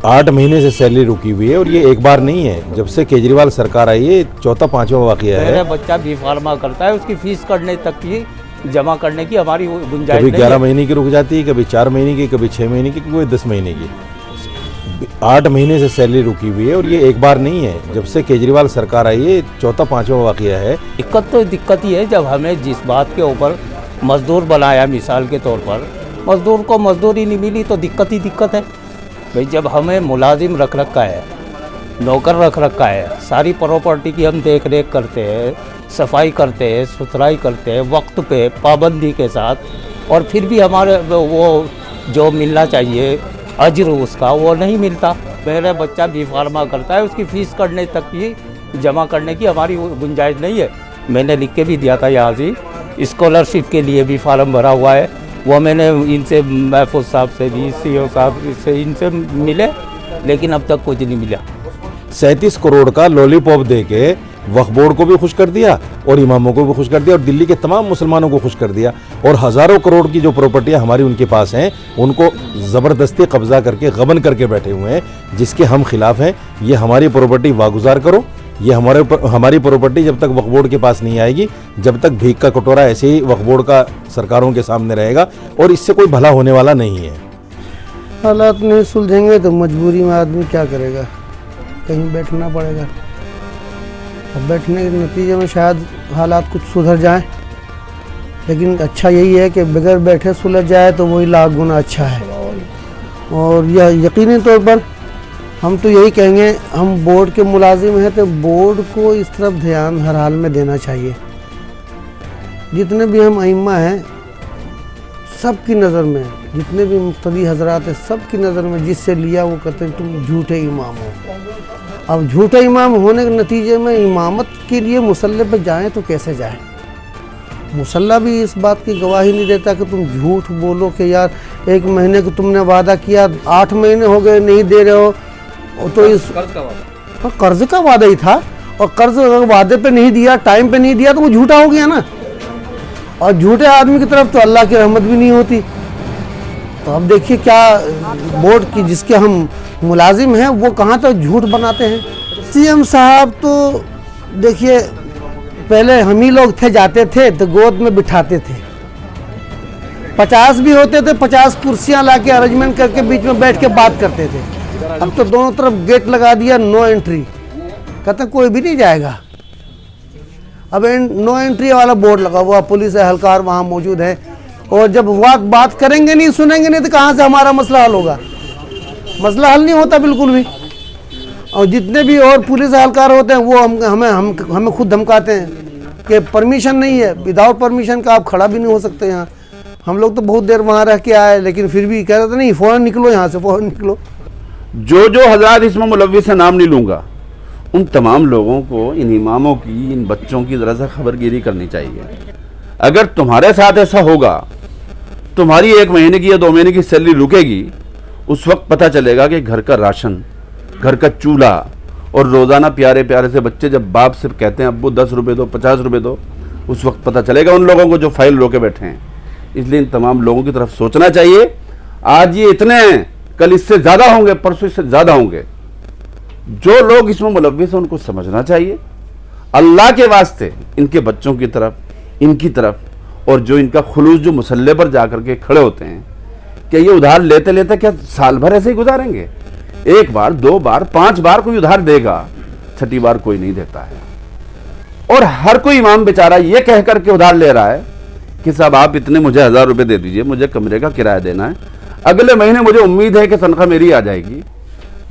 8 महीने से सैलरी रुकी हुई है और ये एक बार नहीं है, जब से केजरीवाल सरकार आई है चौथा पांचवा वाकया है। मेरा बच्चा बी फार्मा करता है, उसकी फीस कटने तक की जमा करने की हमारी गुंजाइश कभी नहीं 11 है। महीने की रुक जाती है, कभी 4 महीने की, कभी 6 महीने की, कोई 10 महीने की। 8 महीने से सैलरी रुकी हुई है और ये एक बार नहीं है, जब से केजरीवाल सरकार आई है चौथा पांचवा वाकया है। दिक्कत तो दिक्कत ही है, जब हमें जिस बात के ऊपर मजदूर बनाया, मिसाल के तौर पर मजदूर को मजदूरी नहीं मिली तो दिक्कत ही दिक्कत है भाई। जब हमें मुलाजिम रख रखा है, नौकर रख रखा है, सारी प्रॉपर्टी की हम देख रेख करते हैं, सफाई करते हैं, सुथराई करते हैं वक्त पे पाबंदी के साथ, और फिर भी हमारे वो जो मिलना चाहिए अज्र उसका वो नहीं मिलता। मेरा बच्चा बी फार्मा करता है, उसकी फ़ीस कटने तक की जमा करने की हमारी गुंजाइश नहीं है। मैंने लिख के भी दिया था यहाँ से, स्कॉलरशिप के लिए भी फार्म भरा हुआ है, वो मैंने इनसे महफूज साहब से भी, CEO साहब से, इनसे मिले, लेकिन अब तक कुछ नहीं मिला। 37 करोड़ का लॉलीपॉप दे के वक्फ बोर्ड को भी खुश कर दिया और इमामों को भी खुश कर दिया और दिल्ली के तमाम मुसलमानों को खुश कर दिया, और हज़ारों करोड़ की जो प्रॉपर्टियां हमारी उनके पास हैं उनको ज़बरदस्ती कब्जा करके गबन करके बैठे हुए हैं, जिसके हम खिलाफ हैं। ये हमारी प्रॉपर्टी वागुजार करो, ये हमारी प्रॉपर्टी जब तक वक्फ बोर्ड के पास नहीं आएगी, जब तक भीख का कटोरा ऐसे ही वक्फ बोर्ड का सरकारों के सामने रहेगा, और इससे कोई भला होने वाला नहीं है। हालात नहीं सुलझेंगे तो मजबूरी में आदमी क्या करेगा, कहीं बैठना पड़ेगा। अब बैठने के नतीजे में शायद हालात कुछ सुधर जाएं, लेकिन अच्छा यही है कि बगैर बैठे सुलझ जाए तो वही लाख गुना अच्छा है। और यह यकीनी तौर पर हम तो यही कहेंगे, हम बोर्ड के मुलाजिम हैं तो बोर्ड को इस तरफ ध्यान हर हाल में देना चाहिए। जितने भी हम अइम्मा हैं सब की नज़र में, जितने भी मुफ्ती हजरात हैं सब की नज़र में, जिससे लिया वो कहते हैं तुम झूठे इमाम हो। अब झूठे इमाम होने के नतीजे में इमामत के लिए मुसल्ले पर जाएं तो कैसे जाएं? मुसल्ला भी इस बात की गवाही नहीं देता कि तुम झूठ बोलो कि यार 1 महीने को तुमने वादा किया, 8 महीने हो गए नहीं दे रहे हो। तो इस कर्ज का वादा ही था, और कर्ज अगर वादे पे नहीं दिया, टाइम पे नहीं दिया तो वो झूठा हो गया ना। और झूठे आदमी की तरफ तो अल्लाह की रहमत भी नहीं होती। तो अब देखिए क्या बोर्ड की जिसके हम मुलाजिम हैं वो कहाँ तक झूठ बनाते हैं। CM साहब तो देखिए पहले हम ही लोग थे, जाते थे तो गोद में बिठाते थे, 50 भी होते थे, 50 कुर्सियां ला के अरेंजमेंट करके बीच में बैठ के बात करते थे। अब तो दोनों तरफ गेट लगा दिया, नो एंट्री, कहते कोई भी नहीं जाएगा। अब नो एंट्री वाला बोर्ड लगा हुआ, पुलिस एहलकार वहाँ मौजूद है, और जब वो बात करेंगे नहीं, सुनेंगे नहीं, तो कहाँ से हमारा मसला हल होगा? मसला हल नहीं होता बिल्कुल भी। और जितने भी और पुलिस एहलकार होते हैं वो हमें खुद धमकाते हैं कि परमिशन नहीं है, विदाउट परमिशन का आप खड़ा भी नहीं हो सकते यहाँ। हम लोग तो बहुत देर वहाँ रह के आए, लेकिन फिर भी कह रहे थे नहीं फ़ौरन निकलो यहाँ से, फ़ौरन निकलो। जो हज़रात इसमें मुलव्विस से नाम नहीं लूँगा, उन तमाम लोगों को, इन इमामों की, इन बच्चों की ज़रा सा खबरगिरी करनी चाहिए। अगर तुम्हारे साथ ऐसा होगा, तुम्हारी 1 महीने की या 2 महीने की सैलरी रुकेगी, उस वक्त पता चलेगा कि घर का राशन, घर का चूल्हा, और रोज़ाना प्यारे प्यारे से बच्चे जब बाप से कहते हैं अब्बू 10 रुपये दो, 50 रुपये दो, उस वक्त पता चलेगा उन लोगों को जो फाइल रोके बैठे हैं। इसलिए इन तमाम लोगों की तरफ सोचना चाहिए। आज ये इतने हैं, कल इससे ज़्यादा होंगे, परसों इससे ज़्यादा होंगे। जो लोग इसमें मुलव्विस हैं उनको समझना चाहिए, अल्लाह के वास्ते इनके बच्चों की तरफ, इनकी तरफ, और जो इनका खुलूस जो मुसल्ले पर जाकर के खड़े होते हैं, क्या ये उधार लेते लेते क्या साल भर ऐसे ही गुजारेंगे? 1 बार, 2 बार, 5 बार कोई उधार देगा, 6ठी बार कोई नहीं देता है। और हर कोई इमाम बेचारा ये कह करके उधार ले रहा है कि साहब आप इतने मुझे 1000 रुपये दे दीजिए, मुझे कमरे का किराया देना है, अगले महीने मुझे उम्मीद है कि तनख्वाह मेरी आ जाएगी।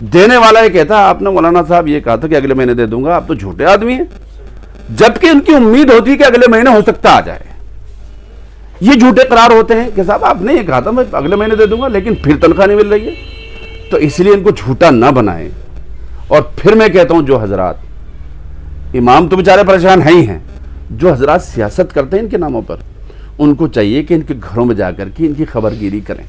देने वाला ये कहता है आपने मौलाना साहब ये कहा था कि अगले महीने दे दूंगा, आप तो झूठे आदमी हैं। जबकि उनकी उम्मीद होती है कि अगले महीने हो सकता आ जाए। ये झूठे करार होते हैं कि साहब आपने ये कहा था मैं अगले महीने दे दूंगा, लेकिन फिर तनख्वाह नहीं मिल रही है। तो इसलिए इनको झूठा ना बनाएं। और फिर मैं कहता हूं, जो हजरात, इमाम तो बेचारे परेशान है ही हैं, जो हजरात सियासत करते हैं इनके नामों पर, उनको चाहिए कि इनके घरों में जाकर के इनकी खबरगिरी करें।